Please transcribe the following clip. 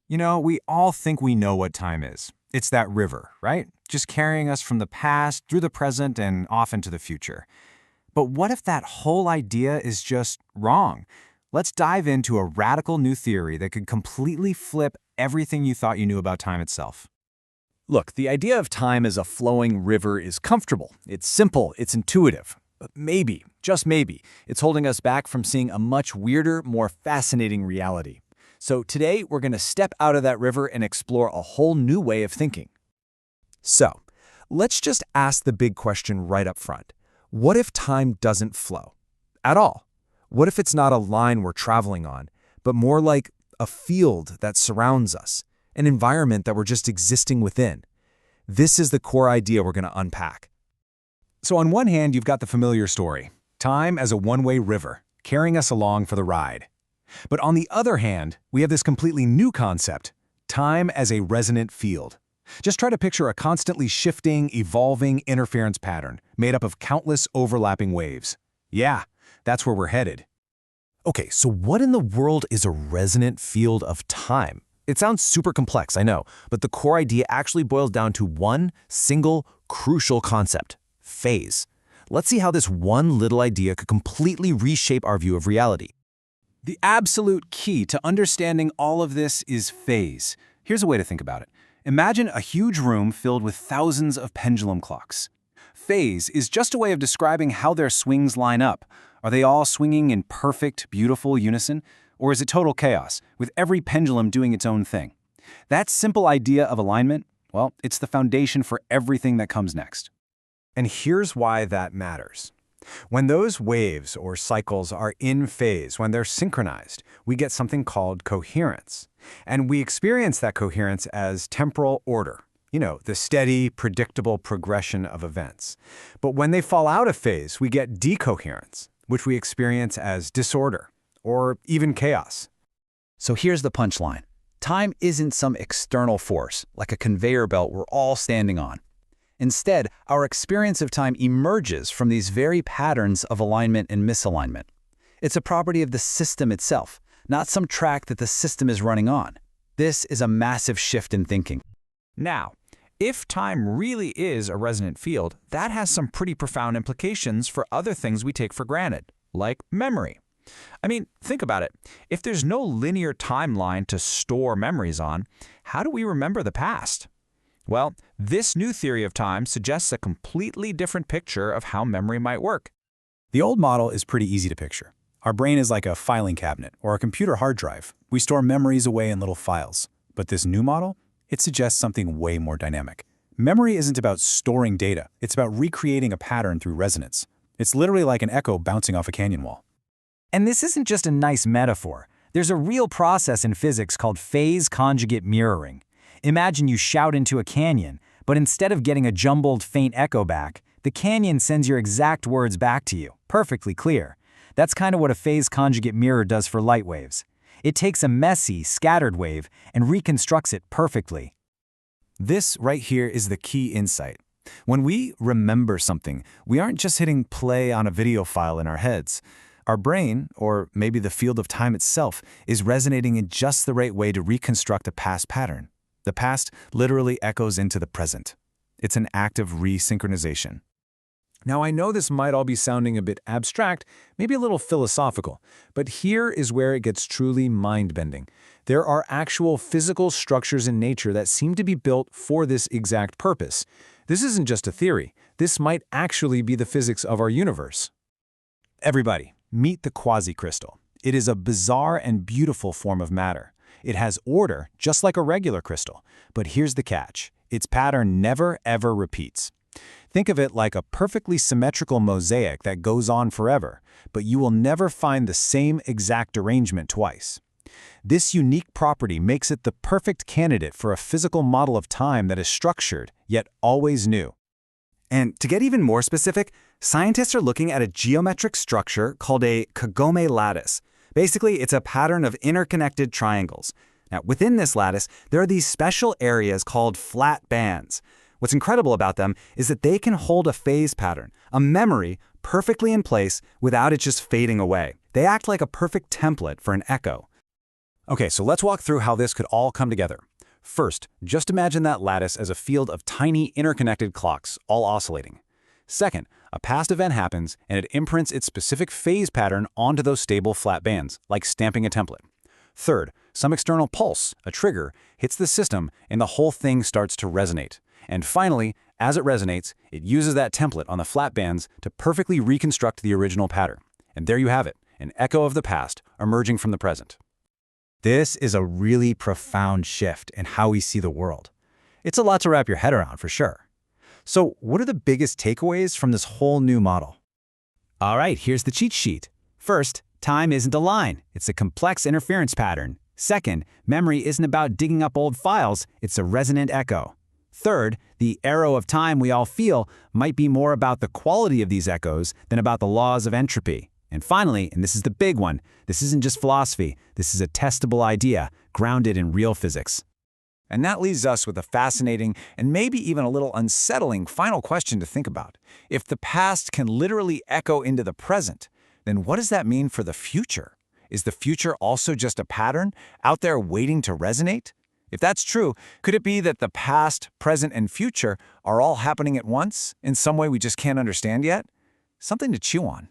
We all think we know what time is. It's that river, right? Just carrying us from the past through the present and off into the future. But what if that whole idea is just wrong? Let's dive into a radical new theory that could completely flip everything you thought you knew about time itself. Look, the idea of time as a flowing river is comfortable. It's simple, it's intuitive. But maybe, just maybe, it's holding us back from seeing a much weirder, more fascinating reality. So today, we're going to step out of that river and explore a whole new way of thinking. So, let's just ask the big question right up front. What if time doesn't flow? At all? What if it's not a line we're traveling on, but more like a field that surrounds us, an environment that we're just existing within? This is the core idea we're going to unpack. So on one hand, you've got the familiar story, time as a one-way river, carrying us along for the ride. But on the other hand, we have this completely new concept, time as a resonant field. Just try to picture a constantly shifting, evolving interference pattern made up of countless overlapping waves. Yeah, that's where we're headed. Okay, so what in the world is a resonant field of time? It sounds super complex, I know, but the core idea actually boils down to one single, crucial concept: phase. Let's see how this one little idea could completely reshape our view of reality. The absolute key to understanding all of this is phase. Here's a way to think about it. Imagine a huge room filled with thousands of pendulum clocks. Phase is just a way of describing how their swings line up. Are they all swinging in perfect, beautiful unison? Or is it total chaos, with every pendulum doing its own thing? That simple idea of alignment, well, it's the foundation for everything that comes next. And here's why that matters. When those waves or cycles are in phase, when they're synchronized, we get something called coherence. And we experience that coherence as temporal order. The steady, predictable progression of events. But when they fall out of phase, we get decoherence, which we experience as disorder or even chaos. So here's the punchline. Time isn't some external force, like a conveyor belt we're all standing on. Instead, our experience of time emerges from these very patterns of alignment and misalignment. It's a property of the system itself, not some track that the system is running on. This is a massive shift in thinking. Now, if time really is a resonant field, that has some pretty profound implications for other things we take for granted, like memory. I mean, think about it. If there's no linear timeline to store memories on, how do we remember the past? Well, this new theory of time suggests a completely different picture of how memory might work. The old model is pretty easy to picture. Our brain is like a filing cabinet or a computer hard drive. We store memories away in little files. But this new model, it suggests something way more dynamic. Memory isn't about storing data. It's about recreating a pattern through resonance. It's literally like an echo bouncing off a canyon wall. And this isn't just a nice metaphor. There's a real process in physics called phase conjugate mirroring. Imagine you shout into a canyon, but instead of getting a jumbled, faint echo back, the canyon sends your exact words back to you, perfectly clear. That's kind of what a phase conjugate mirror does for light waves. It takes a messy, scattered wave and reconstructs it perfectly. This right here is the key insight. When we remember something, we aren't just hitting play on a video file in our heads. Our brain, or maybe the field of time itself, is resonating in just the right way to reconstruct a past pattern. The past literally echoes into the present. It's an act of resynchronization. Now, I know this might all be sounding a bit abstract, maybe a little philosophical, but here is where it gets truly mind-bending. There are actual physical structures in nature that seem to be built for this exact purpose. This isn't just a theory. This might actually be the physics of our universe. Everybody, meet the quasicrystal. It is a bizarre and beautiful form of matter. It has order, just like a regular crystal. But here's the catch. Its pattern never, ever repeats. Think of it like a perfectly symmetrical mosaic that goes on forever, but you will never find the same exact arrangement twice. This unique property makes it the perfect candidate for a physical model of time that is structured, yet always new. And to get even more specific, scientists are looking at a geometric structure called a Kagome lattice. Basically, it's a pattern of interconnected triangles. Now, within this lattice, there are these special areas called flat bands. What's incredible about them is that they can hold a phase pattern, a memory, perfectly in place without it just fading away. They act like a perfect template for an echo. Okay, so let's walk through how this could all come together. First, just imagine that lattice as a field of tiny interconnected clocks, all oscillating. Second, a past event happens and it imprints its specific phase pattern onto those stable flat bands, like stamping a template. Third, some external pulse, a trigger, hits the system and the whole thing starts to resonate. And finally, as it resonates, it uses that template on the flat bands to perfectly reconstruct the original pattern. And there you have it, an echo of the past emerging from the present. This is a really profound shift in how we see the world. It's a lot to wrap your head around, for sure. So, what are the biggest takeaways from this whole new model? All right, here's the cheat sheet. First, time isn't a line. It's a complex interference pattern. Second, memory isn't about digging up old files. It's a resonant echo. Third, the arrow of time we all feel might be more about the quality of these echoes than about the laws of entropy. And finally, and this is the big one, this isn't just philosophy, this is a testable idea, grounded in real physics. And that leaves us with a fascinating and maybe even a little unsettling final question to think about. If the past can literally echo into the present, then what does that mean for the future? Is the future also just a pattern out there waiting to resonate? If that's true, could it be that the past, present, and future are all happening at once in some way we just can't understand yet? Something to chew on.